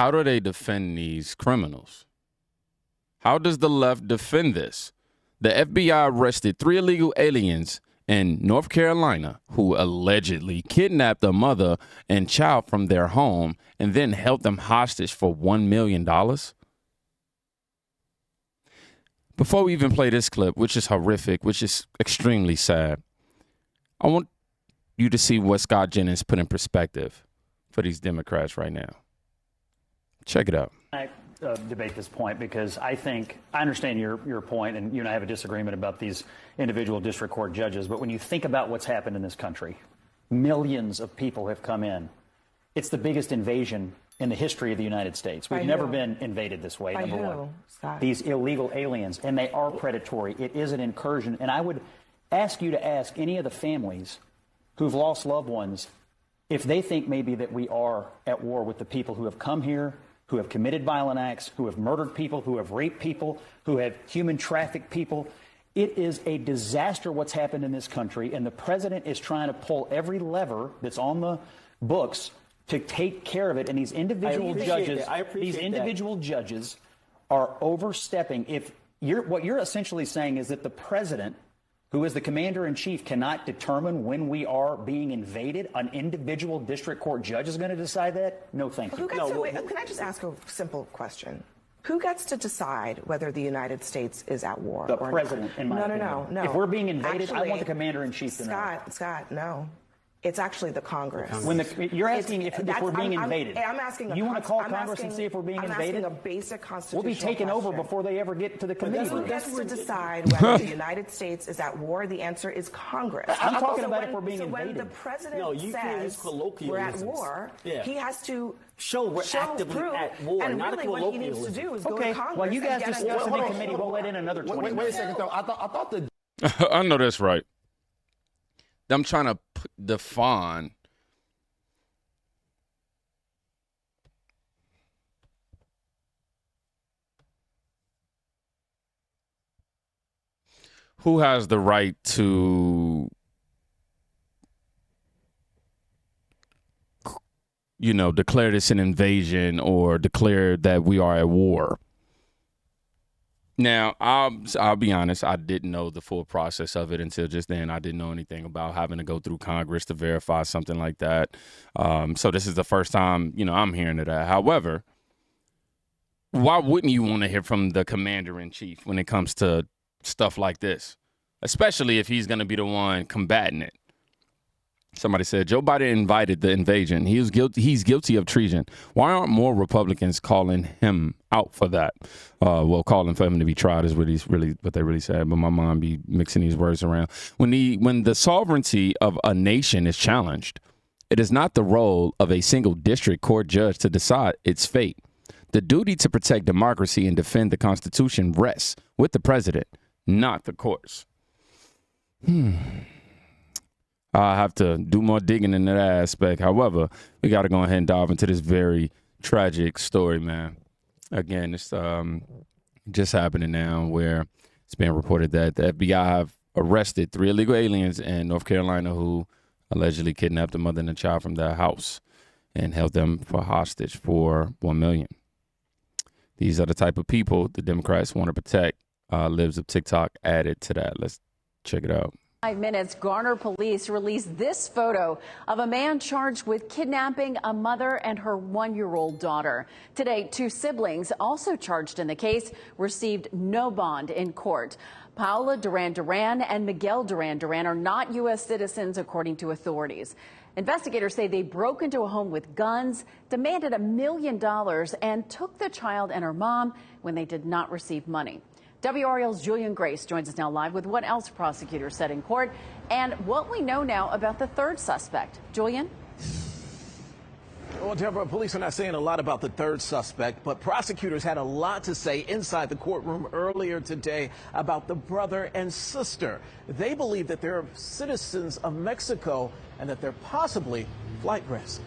How do they defend these criminals? How does the left defend this? The FBI arrested 3 illegal aliens in North Carolina who allegedly kidnapped a mother and child from their home and then held them hostage for $1 million. Before we even play this clip, which is horrific, which is extremely sad, I want you to see what Scott Jennings put in perspective for these Democrats right now. Check it out. I debate this point because I understand your point, and you and I have a disagreement about these individual district court judges. But when you think about what's happened in this country, millions of people have come in. It's the biggest invasion in the history of the United States. We've never been invaded this way, number one. Scott. These illegal aliens, and they are predatory. It is an incursion. And I would ask you to ask any of the families who've lost loved ones if they think maybe that we are at war with the people who have come here, who have committed violent acts, who have murdered people, who have raped people, who have human trafficked people. It is a disaster what's happened in this country, and the president is trying to pull every lever that's on the books to take care of it. And these individual judges are overstepping. What you're essentially saying is that the president, who is the commander-in-chief, cannot determine when we are being invaded. An individual district court judge is going to decide that? No, thank you. Can I just ask a simple question? Who gets to decide whether the United States is at war the or president, not? In my opinion. No. If we're being invaded, actually, I want the commander-in-chief to know. Scott, no. It's actually the Congress. You're asking if we're being invaded. I'm asking. You want to call Congress and see if we're being invaded? I'm asking a basic constitutional We'll be taken question. over before they ever get to the committee. Who gets to decide whether the United States is at war? The answer is Congress. I'm talking about if we're being invaded. When the president says we're at war, he has to show we're actively at war. And not really what he needs to do is go to Congress. Well, you guys discuss it in committee. We'll let in another 20 Wait a second, though. I thought the... I know that's right. I'm trying to define... who has the right to, declare this an invasion or declare that we are at war? Now, I'll be honest, I didn't know the full process of it until just then. I didn't know anything about having to go through Congress to verify something like that. So this is the first time, I'm hearing of that. However, why wouldn't you want to hear from the commander-in-chief when it comes to stuff like this, especially if he's going to be the one combating it? Somebody said Joe Biden invited the invasion. He's guilty of treason. Why aren't more Republicans calling him out for that? Calling for him to be tried is what they really said. But my mom be mixing these words around. When the sovereignty of a nation is challenged, it is not the role of a single district court judge to decide its fate. The duty to protect democracy and defend the Constitution rests with the president, not the courts. I have to do more digging in that aspect. However, we got to go ahead and dive into this very tragic story, man. Again, it's just happening now where it's being reported that the FBI have arrested 3 illegal aliens in North Carolina who allegedly kidnapped a mother and a child from their house and held them for hostage for $1 million. These are the type of people the Democrats want to protect. Libs of TikTok added to that. Let's check it out. 5 minutes, Garner police released this photo of a man charged with kidnapping a mother and her 1-year-old daughter. Today, 2 siblings also charged in the case received no bond in court. Paola Duran Duran and Miguel Duran Duran are not U.S. citizens, according to authorities. Investigators say they broke into a home with guns, demanded $1 million, and took the child and her mom when they did not receive money. WRL's Julian Grace joins us now live with what else prosecutors said in court and what we know now about the 3rd suspect. Julian? Well, Deborah, police are not saying a lot about the 3rd suspect, but prosecutors had a lot to say inside the courtroom earlier today about the brother and sister. They believe that they're citizens of Mexico and that they're possibly flight risk.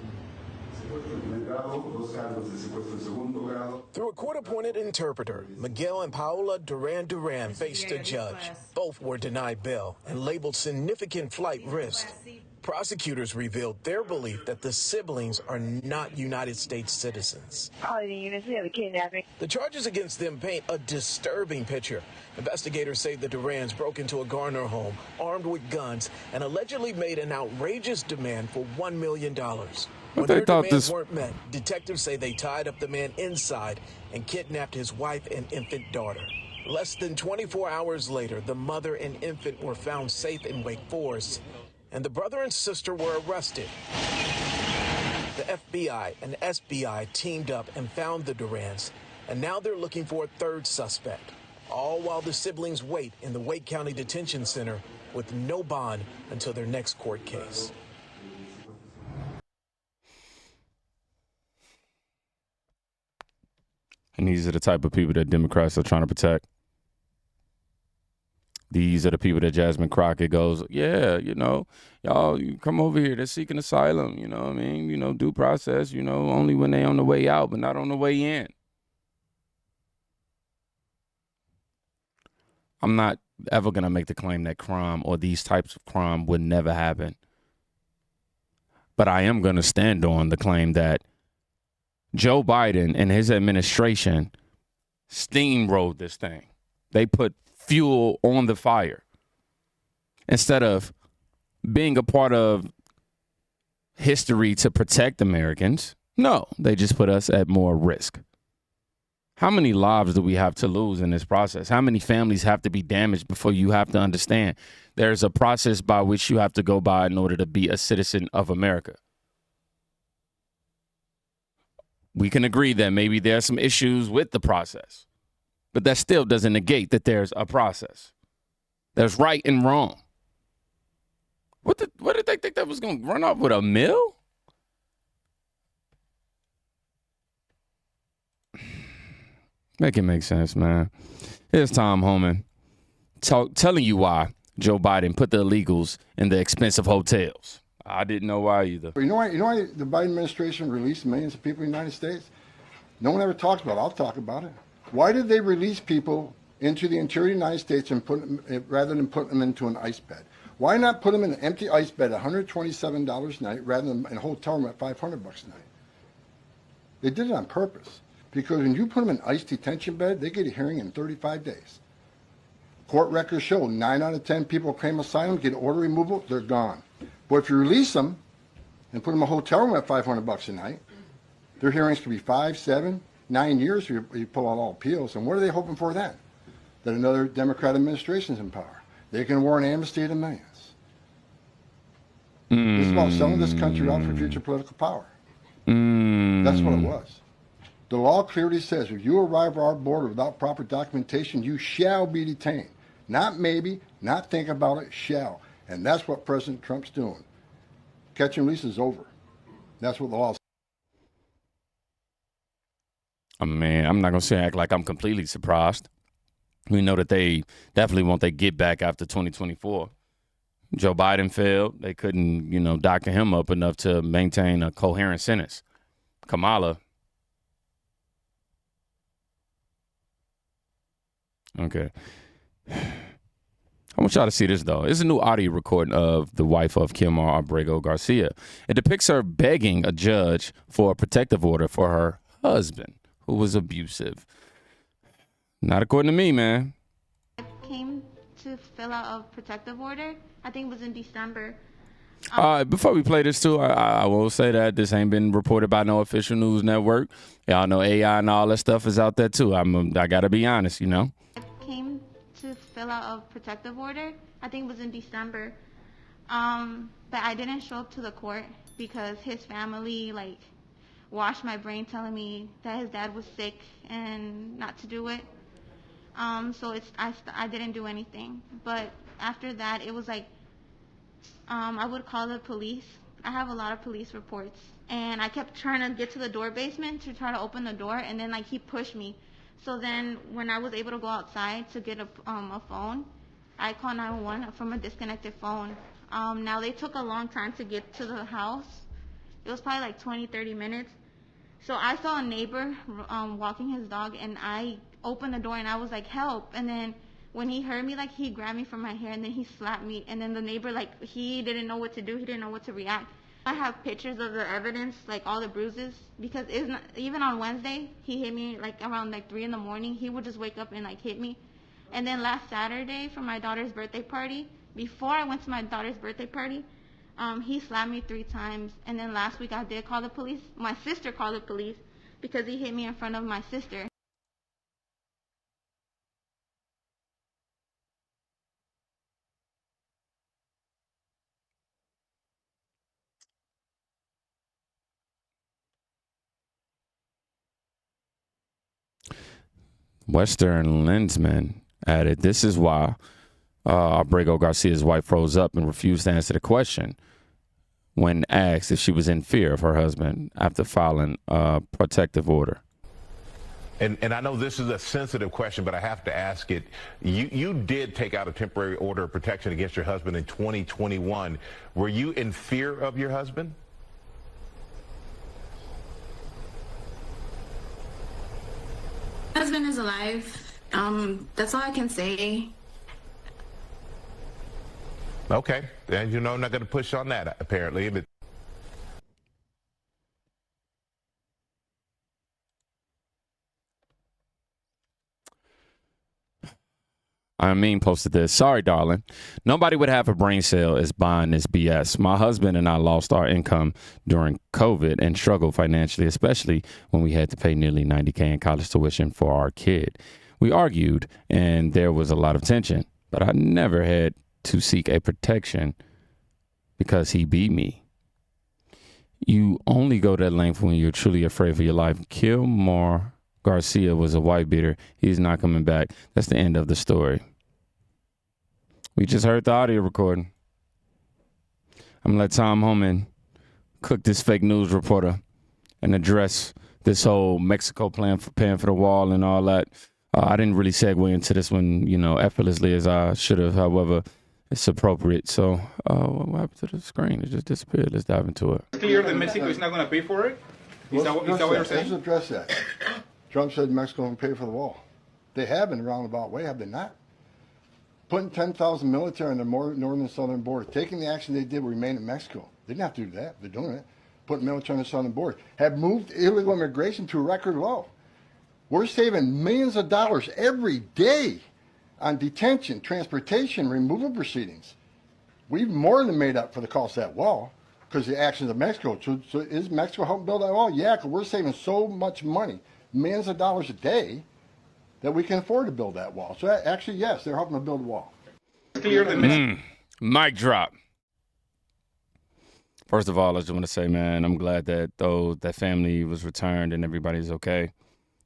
Through a court-appointed interpreter, Miguel and Paola Duran Duran faced a judge. Both were denied bail and labeled significant flight risk. Prosecutors revealed their belief that the siblings are not United States citizens. The charges against them paint a disturbing picture. Investigators say the Durans broke into a Garner home armed with guns and allegedly made an outrageous demand for $1 million. When their demands weren't met, detectives say they tied up the man inside and kidnapped his wife and infant daughter. Less than 24 hours later, the mother and infant were found safe in Wake Forest, and the brother and sister were arrested. The FBI and SBI teamed up and found the Durans, and now they're looking for a third suspect, all while the siblings wait in the Wake County Detention Center with no bond until their next court case. And these are the type of people that Democrats are trying to protect. These are the people that Jasmine Crockett goes, yeah, you know, y'all, you come over here. They're seeking asylum. You know what I mean? You know, due process, you know, only when they on the way out, but not on the way in. I'm not ever going to make the claim that crime or these types of crime would never happen. But I am going to stand on the claim that Joe Biden and his administration steamrolled this thing. They put fuel on the fire instead of being a part of history to protect Americans. No, they just put us at more risk. How many lives do we have to lose in this process? How many families have to be damaged before you have to understand there's a process by which you have to go by in order to be a citizen of America? We can agree that maybe there are some issues with the process, but that still doesn't negate that there's a process. There's right and wrong. What did they think that was going to run off with a mill? Make it make sense, man. Here's Tom Homan telling you why Joe Biden put the illegals in the expensive hotels. I didn't know why either. You know why the Biden administration released millions of people in the United States? No one ever talks about it. I'll talk about it. Why did they release people into the interior of the United States and put them, rather than put them into an ice bed? Why not put them in an empty ice bed at $127 a night rather than in a hotel room at $500 a night? They did it on purpose. Because when you put them in an ice detention bed, they get a hearing in 35 days. Court records show 9 out of 10 people claim asylum, get order removal, they're gone. But if you release them and put them in a hotel room at $500 a night, their hearings could be 5, 7, 9 years if you pull out all appeals. And what are they hoping for then? That another Democrat administration is in power. They can award an amnesty to millions. It's about selling this country out for future political power. That's what it was. The law clearly says if you arrive at our border without proper documentation, you shall be detained. Not maybe, not think about it, shall. And that's what President Trump's doing. Catch and release is over. That's what the law says. I mean, I'm not going to act like I'm completely surprised. We know that they definitely want their get back after 2024. Joe Biden failed. They couldn't, doctor him up enough to maintain a coherent sentence. Kamala. Okay. I want y'all to see this, though. It's a new audio recording of the wife of Kilmar Garcia. It depicts her begging a judge for a protective order for her husband, who was abusive. Not according to me, man. I came to fill out a protective order. I think it was in December. Before we play this, too, I will say that this ain't been reported by no official news network. Y'all know AI and all that stuff is out there, too. I got to be honest, I came to fill out a protective order. I think it was in December. But I didn't show up to the court because his family, washed my brain telling me that his dad was sick and not to do it. So I didn't do anything. But after that, it was I would call the police. I have a lot of police reports. And I kept trying to get to the door basement to try to open the door, and then he pushed me. So then when I was able to go outside to get a phone, I called 911 from a disconnected phone. Now they took a long time to get to the house. It was probably 20, 30 minutes. So I saw a neighbor walking his dog, and I opened the door and I was like, help. And then when he heard me, like, he grabbed me from my hair and then he slapped me. And then the neighbor, like, he didn't know what to do. He didn't know what to react. I have pictures of the evidence, like all the bruises, because it's not, even on Wednesday, he hit me like around like 3 in the morning. He would just wake up and like hit me. And then last Saturday for my daughter's birthday party, before I went to my daughter's birthday party, he slapped me 3 times. And then last week I did call the police. My sister called the police because he hit me in front of my sister. Western Lensman added, "This is why Abrego Garcia's wife froze up and refused to answer the question when asked if she was in fear of her husband after filing a protective order." And I know this is a sensitive question, but I have to ask it. You did take out a temporary order of protection against your husband in 2021. Were you in fear of your husband? My husband is alive. That's all I can say. Okay. And you know, I'm not going to push on that, apparently. But I mean, posted this. "Sorry, darling. Nobody would have a brain cell is buying this BS. My husband and I lost our income during COVID and struggled financially, especially when we had to pay nearly $90K in college tuition for our kid. We argued and there was a lot of tension, but I never had to seek a protection because he beat me. You only go that length when you're truly afraid for your life. Kilmar Garcia was a wife beater. He's not coming back." That's the end of the story. We just heard the audio recording. I'm going to let Tom Homan cook this fake news reporter and address this whole Mexico plan for paying for the wall and all that. I didn't really segue into this one, effortlessly as I should have. However, it's appropriate. So what happened to the screen? It just disappeared. Let's dive into it. It's clear that Mexico is not going to pay for it? Is that what you're saying? Let's address that. Trump said Mexico will pay for the wall. They have in a roundabout way, have they not? Putting 10,000 military on the northern and southern border, taking the action they did, remain in Mexico. They didn't have to do that. They're doing it. Putting military on the southern border. Have moved illegal immigration to a record low. We're saving millions of dollars every day on detention, transportation, removal proceedings. We've more than made up for the cost of that wall because of the actions of Mexico. So is Mexico helping build that wall? Yeah, because we're saving so much money, millions of dollars a day, that we can afford to build that wall. So actually, yes, they're helping to build a wall. Mic drop. First of all, I just want to say, man, I'm glad that that family was returned and everybody's okay.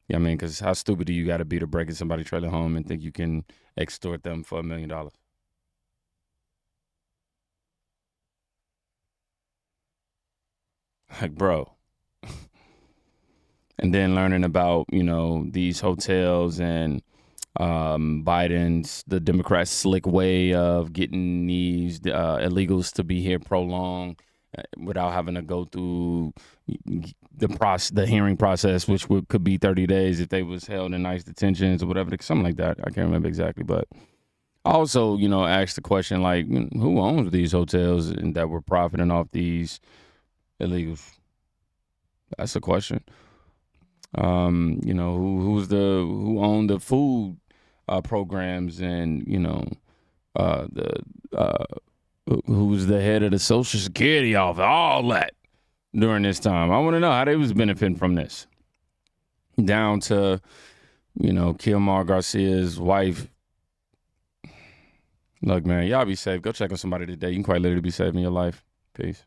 Yeah, I mean, because how stupid do you got to be to break in somebody's trailer home and think you can extort them for $1 million? Like, bro. And then learning about, these hotels and the Democrats' slick way of getting these illegals to be here prolonged without having to go through the hearing process, which could be 30 days if they was held in ICE detentions or whatever, something like that. I can't remember exactly, but also, asked the question, like, who owns these hotels and that were profiting off these illegals? That's a question. Who owned the food programs and who's the head of the Social Security office, all that during this time. I want to know how they was benefiting from this. Down to, Kilmar Garcia's wife. Look, man, y'all be safe. Go check on somebody today. You can quite literally be saving your life. Peace.